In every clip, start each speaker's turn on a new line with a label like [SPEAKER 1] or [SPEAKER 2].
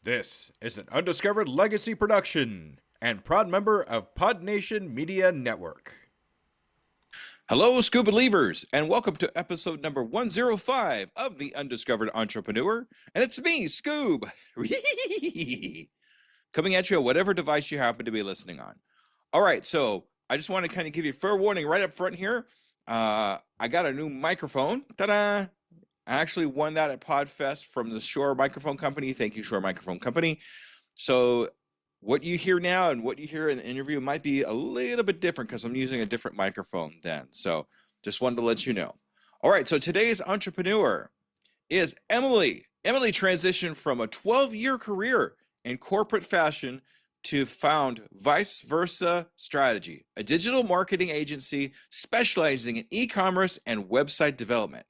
[SPEAKER 1] This is an Undiscovered Legacy production and proud member of Podnation Media Network.
[SPEAKER 2] Hello, Scoob believers, and welcome to episode number 105 of the Undiscovered Entrepreneur. And it's me, Scoob, coming at you on whatever device you happen to be listening on. All right, so I just want to kind of give you fair warning right up front here. I got a new microphone. Ta-da! I actually won that at PodFest from the Shure Microphone Company. Thank you, Shure Microphone Company. So what you hear now and what you hear in the interview might be a little bit different because I'm using a different microphone then. So just wanted to let you know. All right, so today's entrepreneur is Emily. Emily transitioned from a 12-year career in corporate fashion to found Vice Versa Strategy, a digital marketing agency specializing in e-commerce and website development.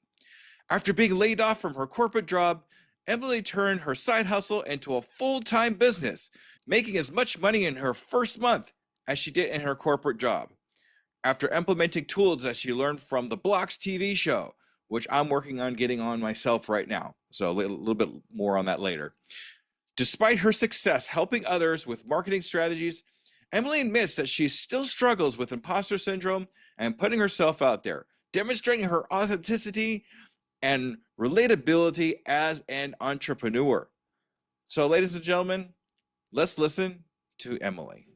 [SPEAKER 2] After being laid off from her corporate job, Emily turned her side hustle into a full-time business, making as much money in her first month as she did in her corporate job. After implementing tools that she learned from the Blocks TV show, which I'm working on getting on myself right now. So a little bit more on that later. Despite her success helping others with marketing strategies, Emily admits that she still struggles with imposter syndrome and putting herself out there, demonstrating her authenticity and relatability as an entrepreneur. So, ladies and gentlemen, let's listen to Emily.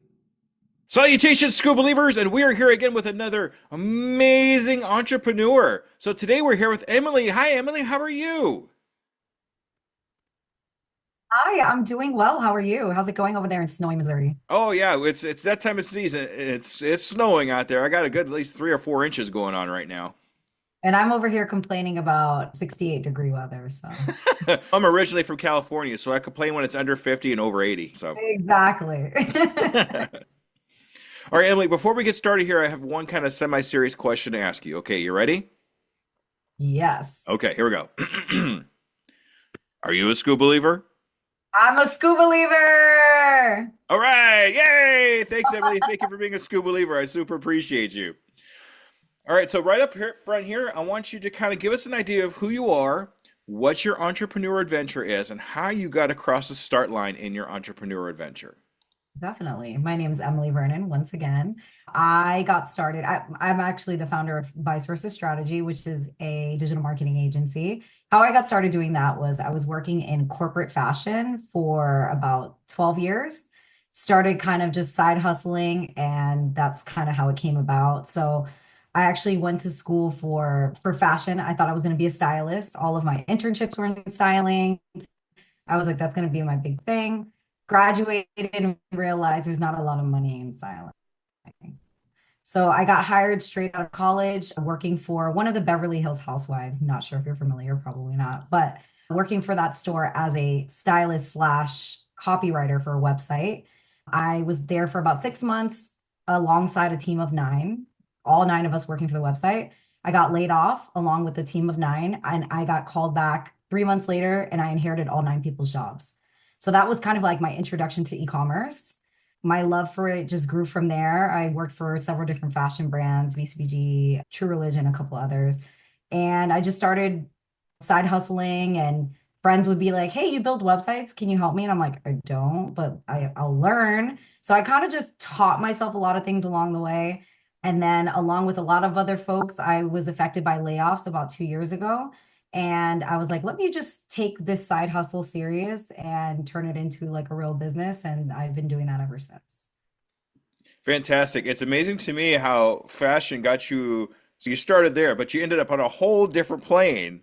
[SPEAKER 1] Salutations, Scoob believers, and we are here again with another amazing entrepreneur. So today we're here with Emily. Hi, Emily. How are you?
[SPEAKER 3] Hi, I'm doing well. How are you? How's it going over there in snowy Missouri?
[SPEAKER 1] Oh yeah, it's that time of season. It's snowing out there. I got a good at least 3 or 4 inches going on right now.
[SPEAKER 3] And I'm over here complaining about 68-degree weather. So
[SPEAKER 1] I'm originally from California, so I complain when it's under 50 and over 80. So
[SPEAKER 3] exactly.
[SPEAKER 1] all right, Emily, before we get started here, I have one kind of semi-serious question to ask you. Okay, you ready?
[SPEAKER 3] Yes.
[SPEAKER 1] Okay, here we go. Are you a Scoob believer?
[SPEAKER 3] I'm a Scoob believer.
[SPEAKER 1] All right, yay! Thanks, Emily. Thank you for being a Scoob believer. I super appreciate you. All right, so right up here front here, I want you to kind of give us an idea of who you are, what your entrepreneur adventure is, and how you got across the start line in your entrepreneur adventure.
[SPEAKER 3] Definitely. My name is Emily Vernon. Once again, I got started. I'm actually the founder of Vice Versa Strategy, which is a digital marketing agency. How I got started doing that was I was working in corporate fashion for about 12 years, started kind of just side hustling, and that's kind of how it came about. So I actually went to school for fashion. I thought I was going to be a stylist. All of my internships were in styling. I was like, that's going to be my big thing. Graduated and realized there's not a lot of money in styling. So I got hired straight out of college, working for one of the Beverly Hills Housewives. Not sure if you're familiar, probably not, but working for that store as a stylist slash copywriter for a website. I was there for about 6 months alongside a team of 9, all 9 of us working for the website. I got laid off along with the team of 9, and I got called back 3 months later, and I inherited all 9 people's jobs. So that was kind of like my introduction to e-commerce. My love for it just grew from there. I worked for several different fashion brands, BCBG, True Religion, a couple others. And I just started side hustling, and friends would be like, hey, you build websites. Can you help me? And I'm like, I don't, but I'll learn. So I kind of just taught myself a lot of things along the way. And then along with a lot of other folks, I was affected by layoffs about 2 years ago. And I was like, let me just take this side hustle serious and turn it into like a real business. And I've been doing that ever since.
[SPEAKER 1] Fantastic. It's amazing to me how fashion got you. So you started there, but you ended up on a whole different plane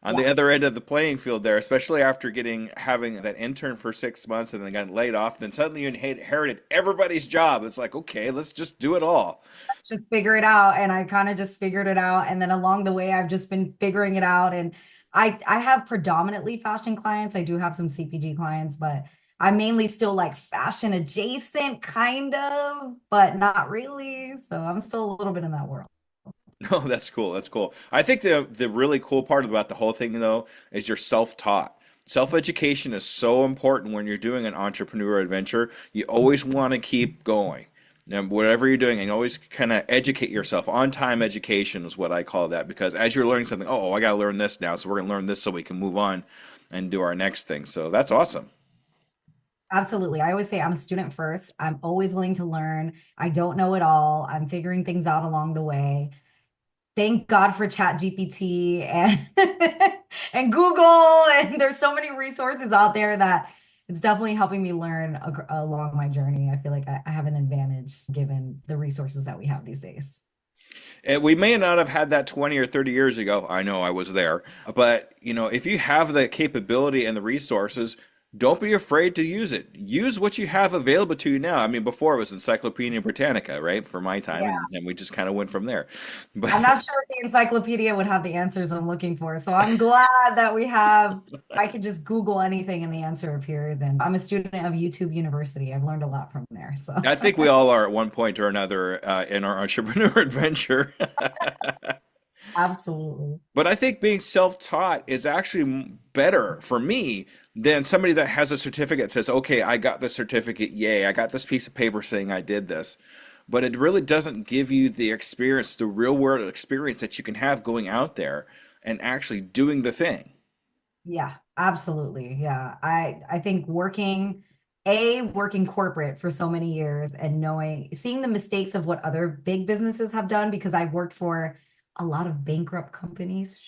[SPEAKER 1] on the
[SPEAKER 3] Yeah.
[SPEAKER 1] other end of the playing field there, especially after having that intern for 6 months and then got laid off. Then suddenly you inherited everybody's job. It's like, okay, let's just do it all.
[SPEAKER 3] Just figure it out. And I kind of just figured it out. And then along the way, I've just been figuring it out. And I have predominantly fashion clients. I do have some CPG clients, but I'm mainly still like fashion adjacent, kind of, but not really. So I'm still a little bit in that world.
[SPEAKER 1] Oh, that's cool. That's cool. I think the really cool part about the whole thing though is you're self-taught. Self-education is so important when you're doing an entrepreneur adventure. You always want to keep going. Now, whatever you're doing, and always kind of educate yourself. On-time education is what I call that, because as you're learning something, oh, I got to learn this now, so we're going to learn this so we can move on and do our next thing. So that's awesome.
[SPEAKER 3] Absolutely. I always say I'm a student first. I'm always willing to learn. I don't know it all. I'm figuring things out along the way. Thank God for Chat GPT and and Google, and there's so many resources out there that it's definitely helping me learn along my journey. I feel like I have an advantage given the resources that we have these days.
[SPEAKER 1] And we may not have had that 20 or 30 years ago. I know I was there. But, if you have the capability and the resources, don't be afraid to use it. Use what you have available to you now. I mean, before it was Encyclopedia Britannica, right? For my time,
[SPEAKER 3] Yeah.
[SPEAKER 1] and we just kind of went from there. But
[SPEAKER 3] I'm not sure if the encyclopedia would have the answers I'm looking for. So I'm glad that I can just Google anything and the answer appears. And I'm a student of YouTube University. I've learned a lot from there. So
[SPEAKER 1] I think we all are at one point or another in our entrepreneur adventure.
[SPEAKER 3] absolutely.
[SPEAKER 1] But I think being self-taught is actually better for me than somebody that has a certificate that says, okay, I got the certificate, yay, I got this piece of paper saying I did this. But it really doesn't give you the experience, the real world experience that you can have going out there and actually doing the thing.
[SPEAKER 3] Yeah, absolutely. Yeah. I think working corporate for so many years and seeing the mistakes of what other big businesses have done, because I've worked for a lot of bankrupt companies.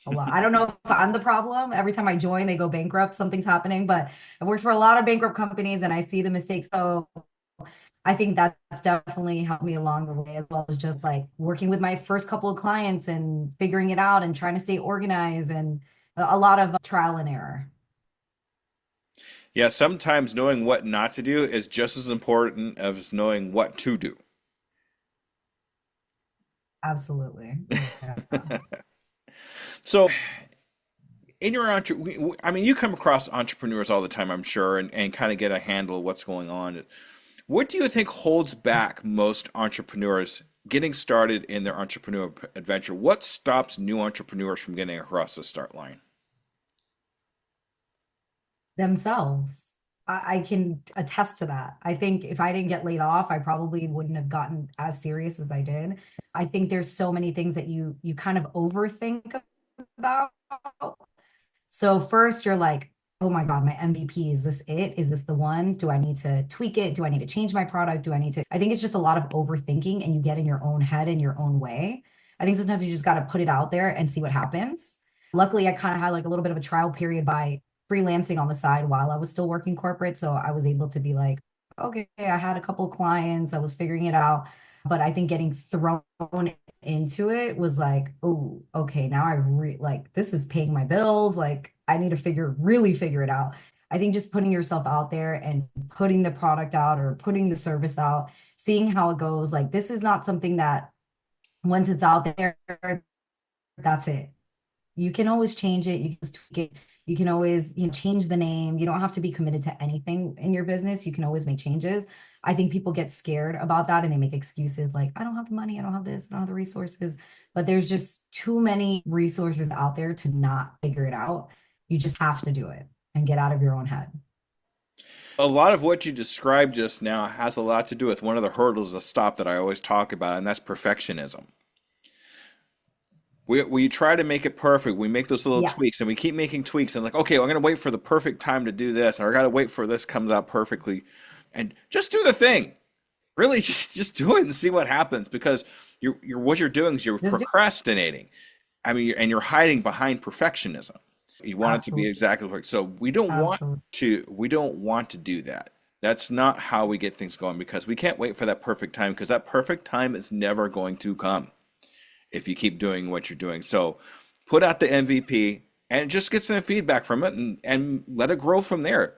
[SPEAKER 3] A lot. I don't know if I'm the problem. Every time I join, they go bankrupt, something's happening, but I've worked for a lot of bankrupt companies and I see the mistakes. So I think that's definitely helped me along the way, as well as just like working with my first couple of clients and figuring it out and trying to stay organized, and a lot of trial and error.
[SPEAKER 1] Yeah, sometimes knowing what not to do is just as important as knowing what to do.
[SPEAKER 3] Absolutely. Yeah.
[SPEAKER 1] So, in your I mean, you come across entrepreneurs all the time, I'm sure, and kind of get a handle of what's going on. What do you think holds back most entrepreneurs getting started in their entrepreneurial adventure? What stops new entrepreneurs from getting across the start line?
[SPEAKER 3] Themselves. I can attest to that. I think if I didn't get laid off, I probably wouldn't have gotten as serious as I did. I think there's so many things that you kind of overthink about. So first you're like, oh my God, my MVP, is this it? Is this the one? Do I need to tweak it? Do I need to change my product? I think it's just a lot of overthinking and you get in your own head in your own way. I think sometimes you just got to put it out there and see what happens. Luckily, I kind of had like a little bit of a trial period by freelancing on the side while I was still working corporate. So I was able to be like, okay, I had a couple of clients, I was figuring it out. But I think getting thrown into it was like, oh, okay, now like this is paying my bills. Like I need to really figure it out. I think just putting yourself out there and putting the product out or putting the service out, seeing how it goes. Like this is not something that once it's out there, that's it. You can always change it. You can just tweak it. You can always, change the name. You don't have to be committed to anything in your business. You can always make changes. I think people get scared about that and they make excuses like, I don't have the money, I don't have this, I don't have the resources. But there's just too many resources out there to not figure it out. You just have to do it and get out of your own head.
[SPEAKER 1] A lot of what you described just now has a lot to do with one of the hurdles to stop that I always talk about, and that's perfectionism. We try to make it perfect. We make those little
[SPEAKER 3] Yeah.
[SPEAKER 1] tweaks and we keep making tweaks and like, okay, I'm going to wait for the perfect time to do this, or I got to wait for this comes out perfectly. And just do the thing. Really just do it and see what happens because you're what you're doing is you're
[SPEAKER 3] Just do
[SPEAKER 1] procrastinating. I mean, and you're hiding behind perfectionism. You want it to be
[SPEAKER 3] absolutely,
[SPEAKER 1] exactly right. So
[SPEAKER 3] absolutely.
[SPEAKER 1] we don't want to do that. That's not how we get things going because we can't wait for that perfect time because that perfect time is never going to come if you keep doing what you're doing. So put out the MVP and just get some feedback from it and let it grow from there.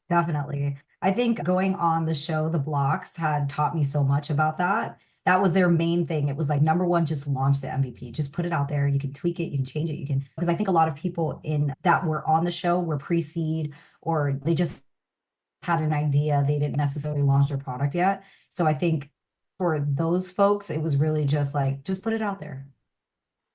[SPEAKER 3] Definitely. I think going on the show, The Blocks, had taught me so much about that. That was their main thing. It was like number one, just launch the MVP. Just put it out there. You can tweak it, you can change it, you can, because I think a lot of people in that were on the show were pre-seed or they just had an idea. They didn't necessarily launch their product yet. So I think for those folks, it was really just like, just put it out there.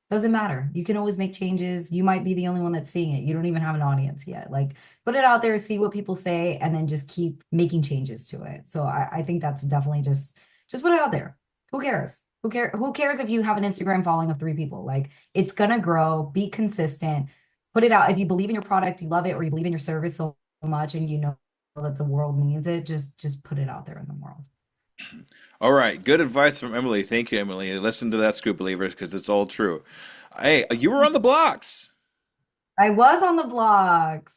[SPEAKER 3] Doesn't matter. You can always make changes. You might be the only one that's seeing it. You don't even have an audience yet. Like put it out there, see what people say, and then just keep making changes to it. So I think that's definitely just put it out there. Who cares? Who cares if you have an Instagram following of 3 people? Like it's gonna grow, be consistent, put it out. If you believe in your product, you love it, or you believe in your service so much and you know that the world needs it, just put it out there in the world.
[SPEAKER 1] All right, good advice from Emily. Thank you, Emily. Listen to that, Scoop Believers, because it's all true. Hey, you were on the blocks.
[SPEAKER 3] I was on the blogs.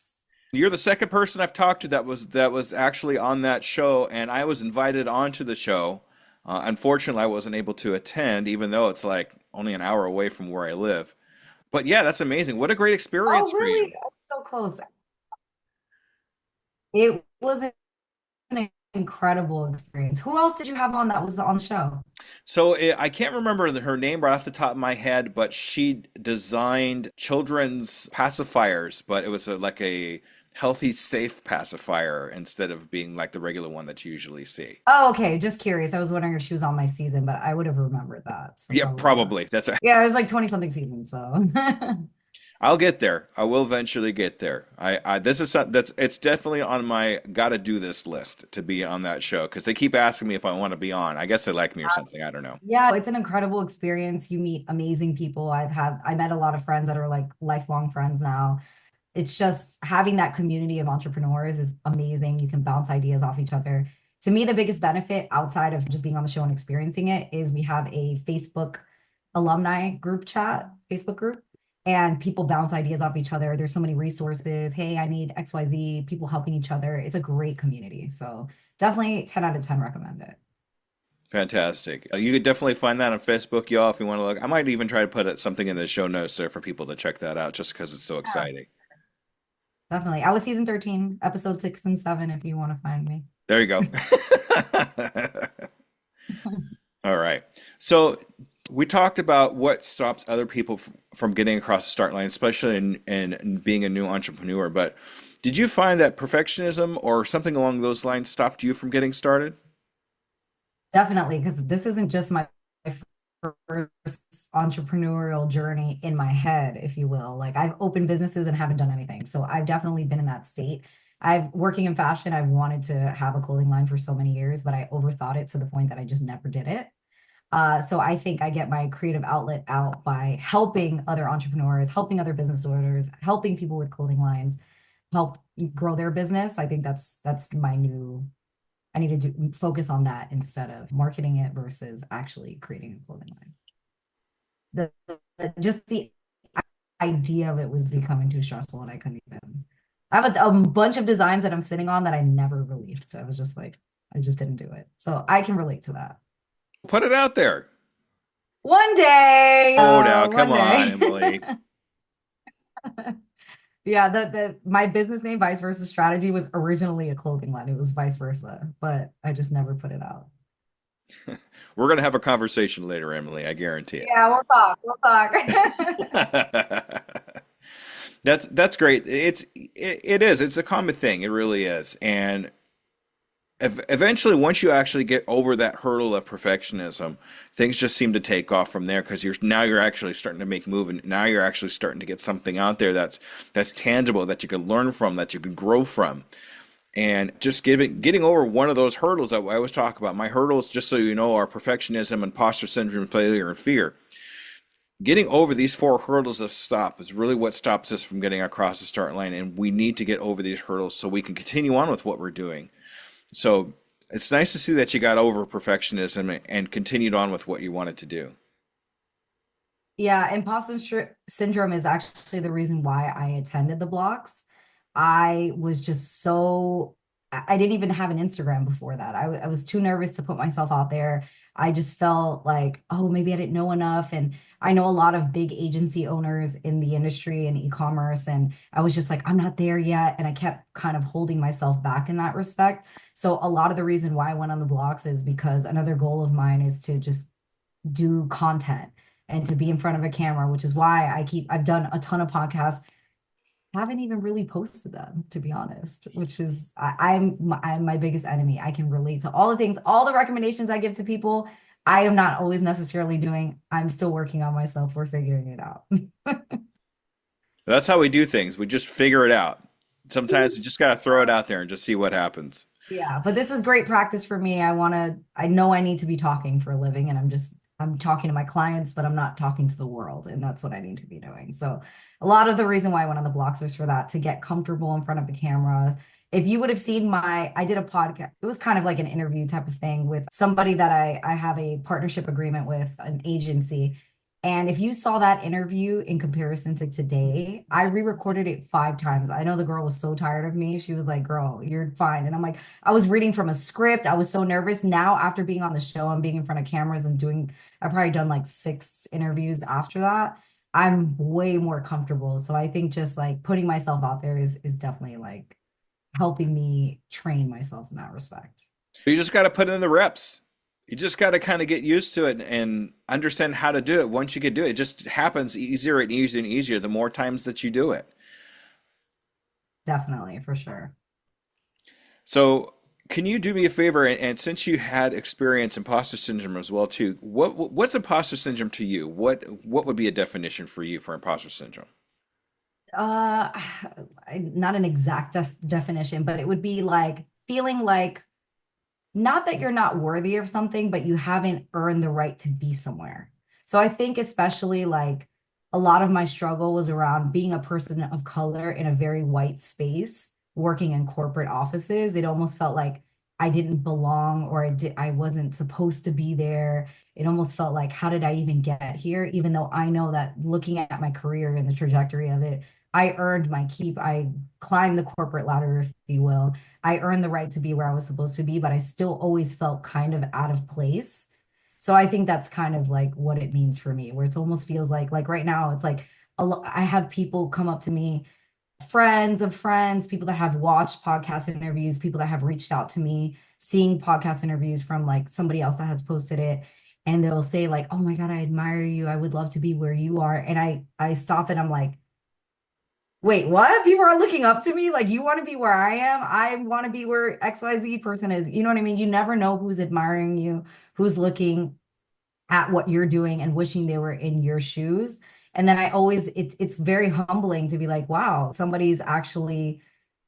[SPEAKER 1] You're the second person I've talked to that was actually on that show, and I was invited onto the show. Unfortunately, I wasn't able to attend, even though it's like only an hour away from where I live. But yeah, that's amazing. What a great
[SPEAKER 3] Oh,
[SPEAKER 1] experience for you.
[SPEAKER 3] really? Oh, so close. It was an incredible experience. Who else did you have on that was on the show?
[SPEAKER 1] So I can't remember her name right off the top of my head, but she designed children's pacifiers, but it was like a healthy, safe pacifier instead of being like the regular one that you usually see.
[SPEAKER 3] Oh, okay. Just curious. I was wondering if she was on my season, but I would have remembered that. So
[SPEAKER 1] Yeah,
[SPEAKER 3] probably not.
[SPEAKER 1] probably. That's a,
[SPEAKER 3] Yeah, it was like 20 something seasons. So
[SPEAKER 1] I'll get there. I will eventually get there. This is something that's it's definitely on my gotta do this list to be on that show because they keep asking me if I want to be on. I guess they like me or something. I don't know.
[SPEAKER 3] yeah, it's an incredible experience. You meet amazing people. I met a lot of friends that are like lifelong friends now. It's just having that community of entrepreneurs is amazing. You can bounce ideas off each other. To me, the biggest benefit outside of just being on the show and experiencing it is we have a Facebook alumni group chat, Facebook group, and people bounce ideas off each other. There's so many resources. Hey, I need XYZ, people helping each other. It's a great community. So definitely 10 out of 10 recommend it.
[SPEAKER 1] Fantastic. You could definitely find that on Facebook, y'all, if you want to look. I might even try to put something in the show notes there for people to check that out just because it's so
[SPEAKER 3] Yeah,
[SPEAKER 1] exciting.
[SPEAKER 3] definitely. I was season 13, episode 6 and 7, if you want to find me.
[SPEAKER 1] There you go. All right. So we talked about what stops other people from getting across the start line, especially in being a new entrepreneur. But did you find that perfectionism or something along those lines stopped you from getting started?
[SPEAKER 3] Definitely, because this isn't just my first entrepreneurial journey in my head, if you will. Like I've opened businesses and haven't done anything. So I've definitely been in that state. I've working in fashion, I've wanted to have a clothing line for so many years, but I overthought it to the point that I just never did it. So I think I get my creative outlet out by helping other entrepreneurs, helping other business owners, helping people with clothing lines, help grow their business. I think that's my new I need to focus on that instead of marketing it versus actually creating a clothing line. Just the idea of it was becoming too stressful and I couldn't even. I have a bunch of designs that I'm sitting on that I never released. So I was just like, I just didn't do it. So I can relate to that.
[SPEAKER 1] Put it out there.
[SPEAKER 3] One day,
[SPEAKER 1] Oh, now, come
[SPEAKER 3] one
[SPEAKER 1] on,
[SPEAKER 3] day.
[SPEAKER 1] Emily.
[SPEAKER 3] Yeah, the my business name, Vice Versa Strategy, was originally a clothing line. It was vice versa, but I just never put it out.
[SPEAKER 1] We're gonna have a conversation later, Emily. I guarantee it.
[SPEAKER 3] Yeah, we'll talk. We'll talk.
[SPEAKER 1] That's great. It is. It's a common thing. It really is. And eventually, once you actually get over that hurdle of perfectionism, things just seem to take off from there because you're actually starting to make move, and now you're actually starting to get something out there that's tangible that you can learn from, that you can grow from. And just getting over one of those hurdles that I always talk about. My hurdles, just so you know, are perfectionism, imposter syndrome, failure, and fear. Getting over these four hurdles of stop is really what stops us from getting across the start line. And we need to get over these hurdles so we can continue on with what we're doing. So it's nice to see that you got over perfectionism and continued on with what you wanted to do.
[SPEAKER 3] Yeah, syndrome is actually the reason why I attended the blocks. I was just so, I didn't even have an Instagram before that. I was too nervous to put myself out there. I just felt like, oh, maybe I didn't know enough. And I know a lot of big agency owners in the industry and e-commerce. And I was just like, I'm not there yet. And I kept kind of holding myself back in that respect. So a lot of the reason why I went on the blocks is because another goal of mine is to just do content and to be in front of a camera, which is why I've done a ton of podcasts, haven't even really posted them, to be honest, which is I'm my biggest enemy. I can relate to all the things, all the recommendations I give to people. I am not always necessarily doing. I'm still working on myself. We're figuring it out.
[SPEAKER 1] That's how we do things. We just figure it out. Sometimes you just got to throw it out there and just see what happens.
[SPEAKER 3] Yeah, but this is great practice for me. I know I need to be talking for a living, and I'm talking to my clients, but I'm not talking to the world, and that's what I need to be doing. So a lot of the reason why I went on the blocks was for that, to get comfortable in front of the cameras. If you would have seen I did a podcast. It was kind of like an interview type of thing with somebody that I have a partnership agreement with, an agency. And if you saw that interview in comparison to today, I re-recorded it 5 times. I know the girl was so tired of me. She was like, girl, you're fine. And I'm like, I was reading from a script. I was so nervous. Now, after being on the show and being in front of cameras and I've probably done like 6 interviews after that. I'm way more comfortable. So I think just like putting myself out there is definitely like helping me train myself in that respect.
[SPEAKER 1] You just got to put in the reps. You just got to kind of get used to it and understand how to do it. Once you can do it, it just happens easier and easier and easier the more times that you do it.
[SPEAKER 3] Definitely, for sure.
[SPEAKER 1] So, can you do me a favor? And since you had experience imposter syndrome as well too, what's imposter syndrome to you? What would be a definition for you for imposter syndrome?
[SPEAKER 3] Uh, Not an exact definition, but it would be like feeling like not that you're not worthy of something, but you haven't earned the right to be somewhere. So I think especially like a lot of my struggle was around being a person of color in a very white space, working in corporate offices. It almost felt like I didn't belong or I wasn't supposed to be there. It almost felt like, how did I even get here? Even though I know that looking at my career and the trajectory of it, I earned my keep. I climbed the corporate ladder, if you will. I earned the right to be where I was supposed to be, but I still always felt kind of out of place. So I think that's kind of like what it means for me, where it almost feels like right now, it's like I have people come up to me, friends of friends, people that have watched podcast interviews, people that have reached out to me, seeing podcast interviews from like somebody else that has posted it. And they'll say like, oh my God, I admire you. I would love to be where you are. And I stop and I'm like, wait, what? People are looking up to me? Like, you want to be where I am? I want to be where XYZ person is. You know what I mean? You never know who's admiring you, who's looking at what you're doing and wishing they were in your shoes. And then it's very humbling to be like, wow, somebody's actually,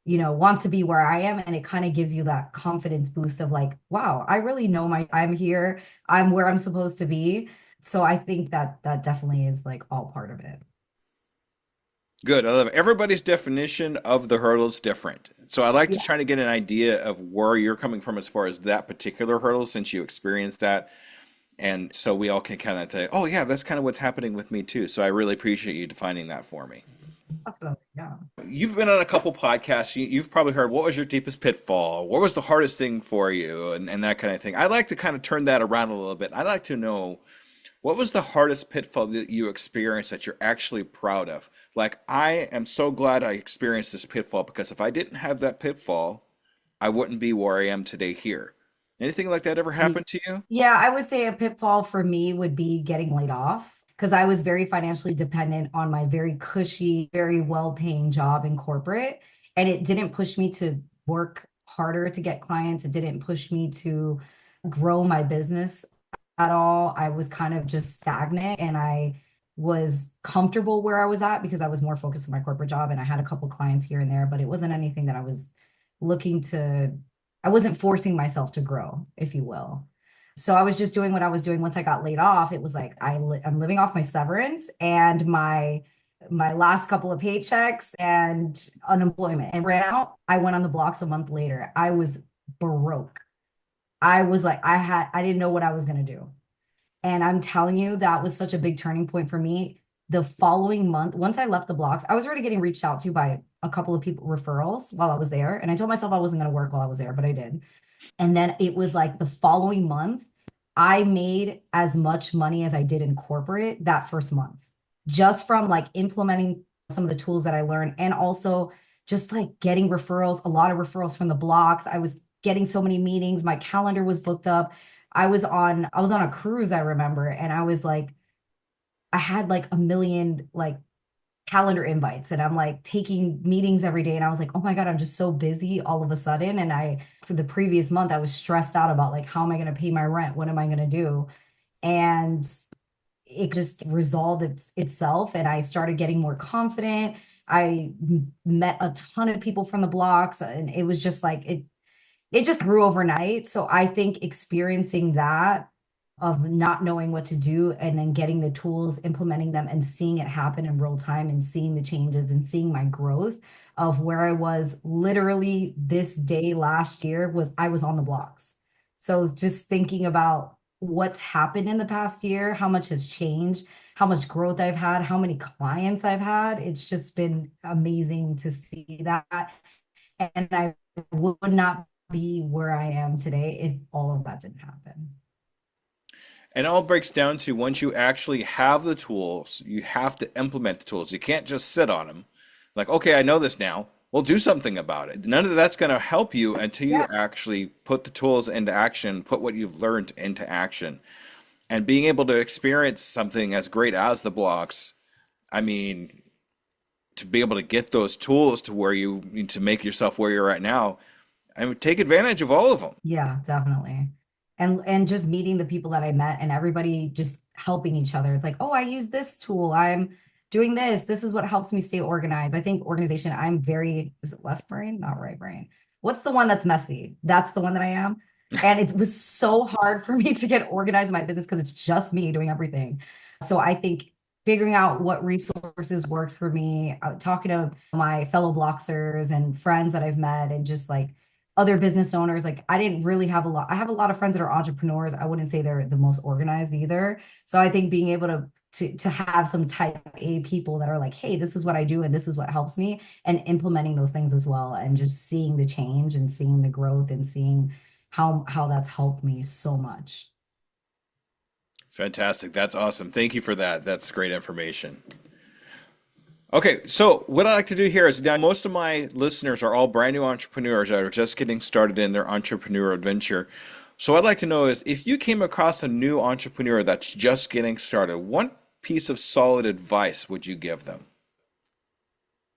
[SPEAKER 3] wants to be where I am. And it kind of gives you that confidence boost of like, wow, I really know I'm here. I'm where I'm supposed to be. So I think that that definitely is like all part of it.
[SPEAKER 1] Good. I love it. Everybody's definition of the hurdle is different. So I like to try to get an idea of where you're coming from as far as that particular hurdle since you experienced that. And so we all can kind of say, oh, yeah, that's kind of what's happening with me too. So I really appreciate you defining that for me.
[SPEAKER 3] Definitely, yeah.
[SPEAKER 1] You've been on a couple podcasts. You've probably heard what was your deepest pitfall? What was the hardest thing for you? And that kind of thing. I'd like to kind of turn that around a little bit. I'd like to know what was the hardest pitfall that you experienced that you're actually proud of? Like, I am so glad I experienced this pitfall because if I didn't have that pitfall, I wouldn't be where I am today here. Anything like that ever happened to you?
[SPEAKER 3] Yeah, I would say a pitfall for me would be getting laid off because I was very financially dependent on my very cushy, very well-paying job in corporate. And it didn't push me to work harder to get clients. It didn't push me to grow my business at all. I was kind of just stagnant and I was comfortable where I was at because I was more focused on my corporate job and I had a couple clients here and there, but it wasn't anything that I was looking to, I wasn't forcing myself to grow, if you will. So I was just doing what I was doing. Once I got laid off, it was like I'm living off my severance and my last couple of paychecks and unemployment and ran out. I went on the blocks a month later. I was broke. I was like, I didn't know what I was going to do. And I'm telling you, that was such a big turning point for me. The following month, once I left the blocks, I was already getting reached out to by a couple of people, referrals while I was there. And I told myself I wasn't going to work while I was there, but I did. And then it was like the following month, I made as much money as I did in corporate that first month, just from like implementing some of the tools that I learned and also just like getting referrals, a lot of referrals from the blocks. I was getting so many meetings, my calendar was booked up. I was on a cruise, I remember, and I was like, I had like a million like calendar invites and I'm like taking meetings every day and I was like, oh my God, I'm just so busy all of a sudden. And for the previous month, I was stressed out about like, how am I going to pay my rent? What am I going to do? And it just resolved itself and I started getting more confident. I met a ton of people from the blocks and it was just like, it just grew overnight. So I think experiencing that of not knowing what to do and then getting the tools, implementing them and seeing it happen in real time and seeing the changes and seeing my growth of where I was literally this day last year was I was on the blocks. So just thinking about what's happened in the past year, how much has changed, how much growth I've had, how many clients I've had, it's just been amazing to see that. And I would not be where I am today if all of that didn't happen.
[SPEAKER 1] And it all breaks down to once you actually have the tools, you have to implement the tools. You can't just sit on them. Like, okay, I know this now. Well, do something about it. None of that's going to help you until you
[SPEAKER 3] Yeah.
[SPEAKER 1] actually put the tools into action, put what you've learned into action. And being able to experience something as great as the blocks, I mean, to be able to get those tools to where you need to make yourself where you're at now, I would take advantage of all of them.
[SPEAKER 3] Yeah, definitely. And just meeting the people that I met and everybody just helping each other. It's like, oh, I use this tool. I'm doing this. This is what helps me stay organized. I think organization, I'm very, is it left brain? Not right brain. What's the one that's messy? That's the one that I am. And it was so hard for me to get organized in my business because it's just me doing everything. So I think figuring out what resources worked for me, talking to my fellow Bloxers and friends that I've met, and just like other business owners. Like I didn't really have a lot. I have a lot of friends that are entrepreneurs. I wouldn't say they're the most organized either. So I think being able to have some type A people that are like, hey, this is what I do and this is what helps me, and implementing those things as well, and just seeing the change and seeing the growth and seeing how that's helped me so much.
[SPEAKER 1] Fantastic. That's awesome. Thank you for that. That's great information. Okay, so what I like to do here is now most of my listeners are all brand new entrepreneurs that are just getting started in their entrepreneurial adventure. So what I'd like to know is if you came across a new entrepreneur that's just getting started, what piece of solid advice would you give them?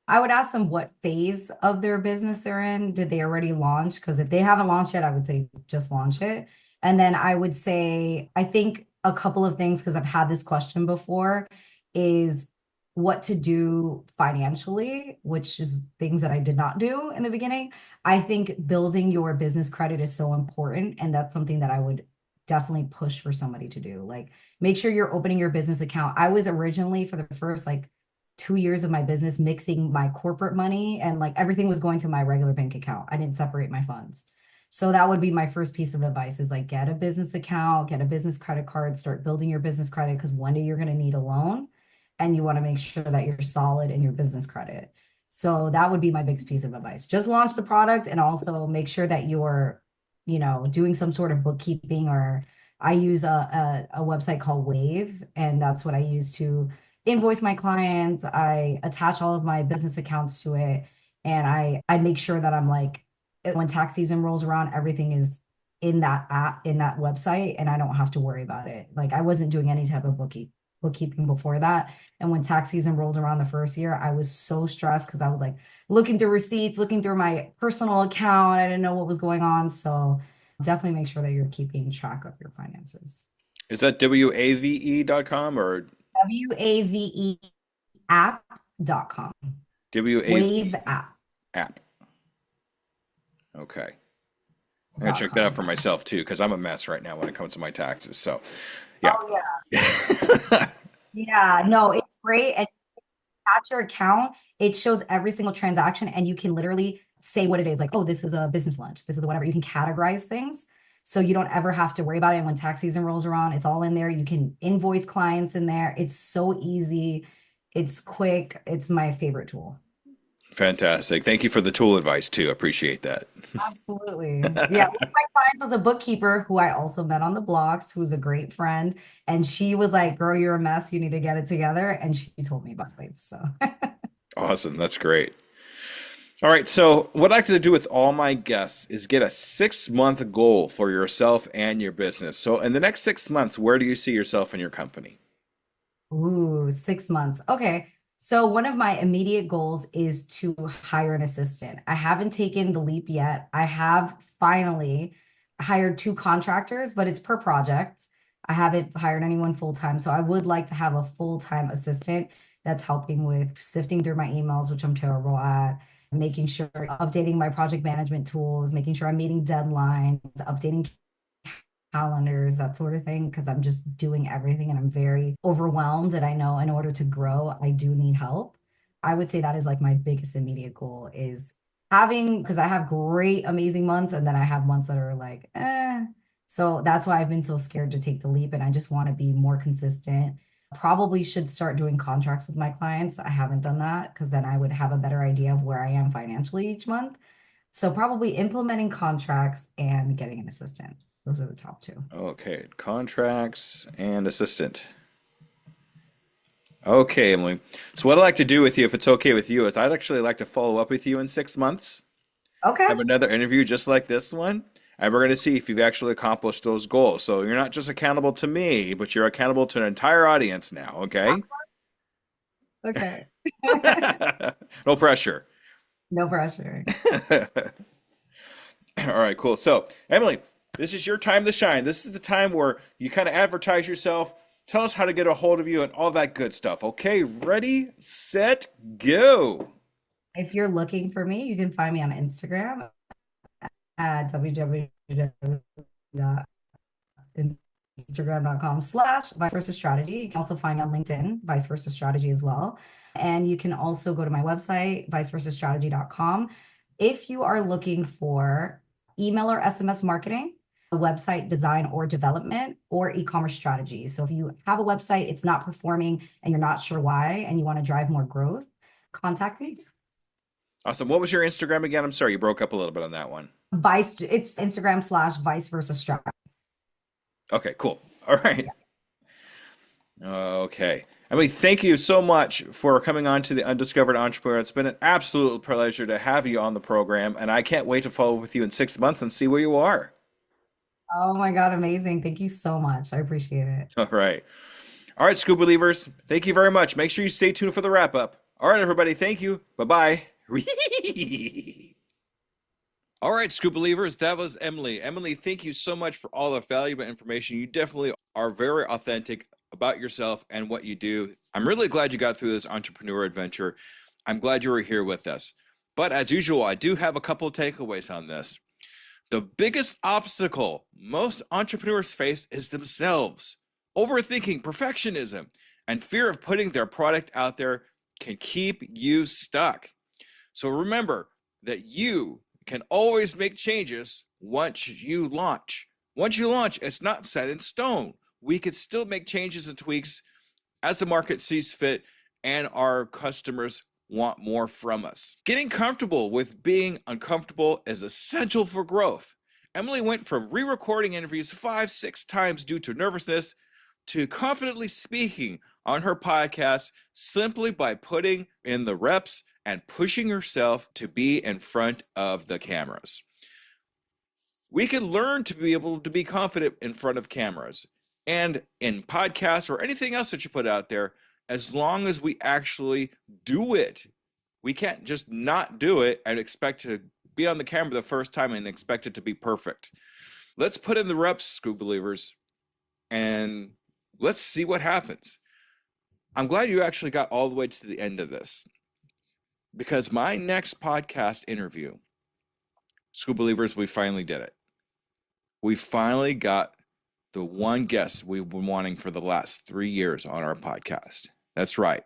[SPEAKER 3] I would ask them what phase of their business they're in. Did they already launch? Because if they haven't launched yet, I would say just launch it. And then I would say, I think a couple of things, because I've had this question before, is what to do financially, which is things that I did not do in the beginning. I think building your business credit is so important. And that's something that I would definitely push for somebody to do. Like, make sure you're opening your business account. I was originally, for the first like 2 years of my business, mixing my corporate money, and like everything was going to my regular bank account. I didn't separate my funds. So that would be my first piece of advice, is like get a business account, get a business credit card, start building your business credit, because one day you're going to need a loan and you want to make sure that you're solid in your business credit. So that would be my biggest piece of advice. Just launch the product and also make sure that you're, doing some sort of bookkeeping, or I use a website called Wave, and that's what I use to invoice my clients. I attach all of my business accounts to it. And I make sure that I'm like, when tax season rolls around, everything is in that app, in that website, and I don't have to worry about it. Like I wasn't doing any type of bookkeeping before that. And when tax season rolled around the first year, I was so stressed because I was like looking through receipts, looking through my personal account. I didn't know what was going on. So definitely make sure that you're keeping track of your finances.
[SPEAKER 1] Is that wave.com or
[SPEAKER 3] WAVE app.com.
[SPEAKER 1] WAV
[SPEAKER 3] Wave app.
[SPEAKER 1] app? Okay. I'm gonna
[SPEAKER 3] Dot
[SPEAKER 1] check that out
[SPEAKER 3] com.
[SPEAKER 1] for myself too, because I'm a mess right now when it comes to my taxes. So, yeah.
[SPEAKER 3] Oh yeah. Yeah, no, it's great. And at your account, it shows every single transaction, and you can literally say what it is. Like, oh, this is a business lunch. This is whatever. You can categorize things. So you don't ever have to worry about it. And when tax season rolls around, it's all in there. You can invoice clients in there. It's so easy. It's quick. It's my favorite tool.
[SPEAKER 1] Fantastic. Thank you for the tool advice too. Appreciate that.
[SPEAKER 3] Absolutely. Yeah. One of my clients was a bookkeeper who I also met on the blocks, who's a great friend. And she was like, girl, you're a mess. You need to get it together. And she told me about Wave. So
[SPEAKER 1] Awesome. That's great. All right. So, what I like to do with all my guests is get a 6 month goal for yourself and your business. So, in the next 6 months, where do you see yourself and your company?
[SPEAKER 3] ooh, 6 months. Okay. So one of my immediate goals is to hire an assistant. I haven't taken the leap yet. I have finally hired two contractors, but it's per project. I haven't hired anyone full time. So I would like to have a full-time assistant that's helping with sifting through my emails, which I'm terrible at, making sure updating my project management tools, making sure I'm meeting deadlines, updating calendars, that sort of thing, because I'm just doing everything and I'm very overwhelmed. And I know in order to grow, I do need help. I would say that is like my biggest immediate goal is having, because I have great, amazing months, and then I have months that are like, eh. So that's why I've been so scared to take the leap. And I just want to be more consistent. Probably should start doing contracts with my clients. I haven't done that because then I would have a better idea of where I am financially each month. So probably implementing contracts and getting an assistant. Those are the top two.
[SPEAKER 1] Okay, contracts and assistant. Okay, Emily. So what I'd like to do with you, if it's okay with you, is I'd actually like to follow up with you in 6 months,
[SPEAKER 3] Okay.
[SPEAKER 1] have another interview just like this one, and we're going to see if you've actually accomplished those goals. So you're not just accountable to me, but you're accountable to an entire audience now, okay?
[SPEAKER 3] Okay.
[SPEAKER 1] No pressure.
[SPEAKER 3] No pressure.
[SPEAKER 1] All right, cool. So, Emily, this is your time to shine. This is the time where you kind of advertise yourself, tell us how to get a hold of you, and all that good stuff. Okay, ready, set, go.
[SPEAKER 3] If you're looking for me, you can find me on Instagram at www.instagram.com/vice versa strategy. You can also find me on LinkedIn, vice versa strategy as well. And you can also go to my website, viceversastrategy.com. If you are looking for email or SMS marketing, website design or development, or e-commerce strategy. So if you have a website, it's not performing and you're not sure why, and you want to drive more growth, contact me.
[SPEAKER 1] Awesome. What was your Instagram again? I'm sorry, you broke up a little bit on that one.
[SPEAKER 3] It's Instagram/vice versa strategy.
[SPEAKER 1] Okay, cool. All right. Okay. Emily, thank you so much for coming on to the Undiscovered Entrepreneur. It's been an absolute pleasure to have you on the program, and I can't wait to follow up with you in 6 months and see where you are.
[SPEAKER 3] Oh my God, amazing. Thank you so much. I appreciate it.
[SPEAKER 1] All right. All right, Scoop Believers, thank you very much. Make sure you stay tuned for the wrap up. All right, everybody, thank you. Bye-bye.
[SPEAKER 2] All right, Scoop Believers, that was Emily. Emily, thank you so much for all the valuable information. You definitely are very authentic about yourself and what you do. I'm really glad you got through this entrepreneur adventure. I'm glad you were here with us. But as usual, I do have a couple of takeaways on this. The biggest obstacle most entrepreneurs face is themselves. Overthinking, perfectionism, and fear of putting their product out there can keep you stuck. So remember that you can always make changes once you launch. Once you launch, it's not set in stone. We can still make changes and tweaks as the market sees fit and our customers want more from us. Getting comfortable with being uncomfortable is essential for growth. Emily went from re-recording interviews 5-6 times due to nervousness to confidently speaking on her podcast simply by putting in the reps and pushing herself to be in front of the cameras. We can learn to be able to be confident in front of cameras and in podcasts or anything else that you put out there, as long as we actually do it. We can't just not do it and expect to be on the camera the first time and expect it to be perfect. Let's put in the reps, Scoob Believers, and let's see what happens. I'm glad you actually got all the way to the end of this, because my next podcast interview, Scoob Believers, we finally did it. We finally got the one guest we've been wanting for the last 3 years on our podcast. That's right.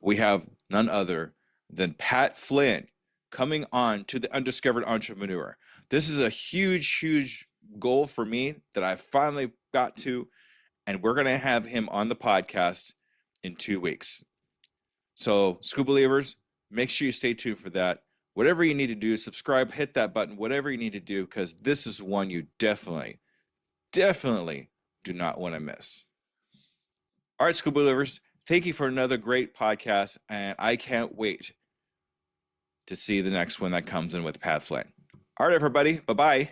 [SPEAKER 2] We have none other than Pat Flynn coming on to the Undiscovered Entrepreneur. This is a huge, huge goal for me that I finally got to, and we're going to have him on the podcast in 2 weeks. So, Scoob Believers, make sure you stay tuned for that. Whatever you need to do, subscribe, hit that button, whatever you need to do, because this is one you definitely do not want to miss. All right, Scoob Believers, thank you for another great podcast, and I can't wait to see the next one that comes in with Pat Flynn. All right, everybody, bye-bye.